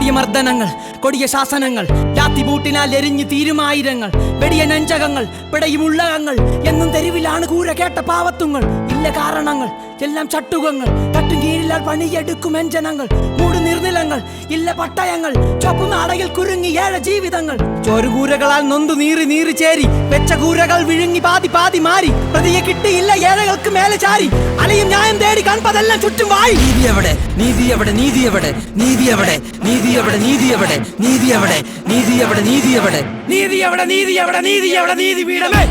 കൊടിയ മർദ്ദനങ്ങൾ, കൊടിയ ശാസനങ്ങൾ, ലാത്തിബൂട്ടിനാൽ എരിഞ്ഞു തീരുമായിരങ്ങൾ, വെടിയ നെഞ്ചകങ്ങൾ, പിടയും ഉള്ളകങ്ങൾ, എന്നും തെരുവിലാണ് കൂര കേട്ട പാവത്തുങ്ങൾ. ഇല്ല കാരണങ്ങൾ എല്ലാം ചട്ടുകങ്ങൾ, തട്ടും കീഴിലാൽ പണിയെടുക്കും എഞ്ചനങ്ങൾ, മൂട് നിർനിലങ്ങൾ, ഇല്ല പട്ടയങ്ങൾ, ചൊപ്പു നാടയിൽ കുരുങ്ങി ഏഴ ജീവിതങ്ങൾ. ചോരുകൂരകളാൽ നൊന്തു നീറി നീറി ചേരി വെച്ച കൂരകൾ വിഴുങ്ങി പാതി പാതി മാറി. പ്രതിയെ കിട്ടിയില്ല ഏഴകൾക്ക് മേലെ ചാരി, അലയും ന്യായം തേടി കൺപതെല്ലാം ചുറ്റും വായി. നീതി എവിടെ, നീതി എവിടെ, നീതി എവിടെ, നീതി എവിടെ, നീതി എവിടെ, നീതി എവിടെ, നീതി എവിടെ, നീതി എവിടെ, നീതി എവിടെ, നീതി എവിടെ, നീതി എവിടെ, നീതി എവിടെ, നീതി പീഠമേ.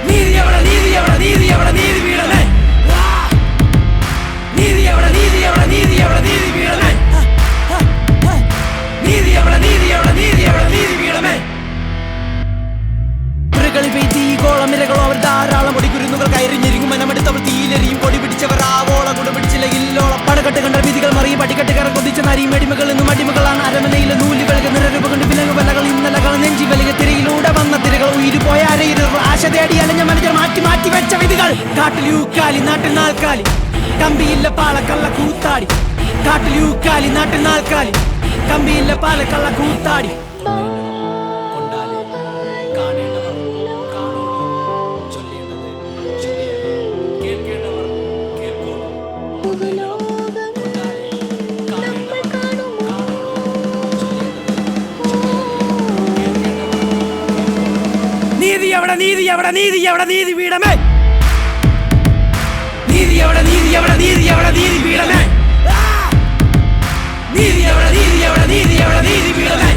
നീതി എവിടെ, നീതി എവിടെ, നീതി എവിടെ, നീതി പീഠമേ. നീതി എവിടെ, നീതി എവിടെ, നീതി എവിടെ, നീതി പീഠമേ. നീതി എവിടെ, നീതി എവിടെ, നീതി എവിടെ, നീതി പീഠമേ. ോളമിരകളോ അവർ ധാരാളം ഒടികുരുന്നുകൾ കയറിഞ്ഞെരിക്കും മനമെടുത്തവർ തീയിലെറിയും. പൊടി പിടിച്ചവർ ആവോളം കുട പിടിച്ചില്ല ഇല്ലോളം. പടകെട്ട് കണ്ട വിധികൾ മറിയും പടികെട്ട് കറ കൊതിച്ച നരിയും അടിമകൾ എന്നും അടിമകളാണ്. അരമനയിലെ നൂലുകൾക്ക് നിറരൂപ കൊണ്ട് വിലങ്ങ് വലകൾ ഇന്നലകൾ നെഞ്ചി വലിയ തിരയിലൂടെ വന്ന തിരകൾ ഉയരുപോയ അരയിരകൾ ആശ തേടി അലഞ്ഞ മനുഷ്യർ മാറ്റി മാറ്റി വെച്ച വിധികൾ. കാട്ടിൽ യൂക്കാലി നാട്ടിൽ നാൽക്കാലി, കമ്പിയില്ല പാലക്കള്ള കൂത്താടി. കാട്ടിൽ യൂക്കാലി നാട്ടിൽ നാൽക്കാലി, കമ്പിയില്ല പാലക്കള്ള കൂത്താടി. നീതി എവിടെ, നീതി എവിടെ, നീതി എവിടെ, നീതി പീഠമേ. നീതി എവിടെ, നീതി എവിടെ, നീതി എവിടെ, നീതി പീഠമേ. നീതി എവിടെ, നീതി എവിടെ, നീതി എവിടെ, നീതി പീഠമേ.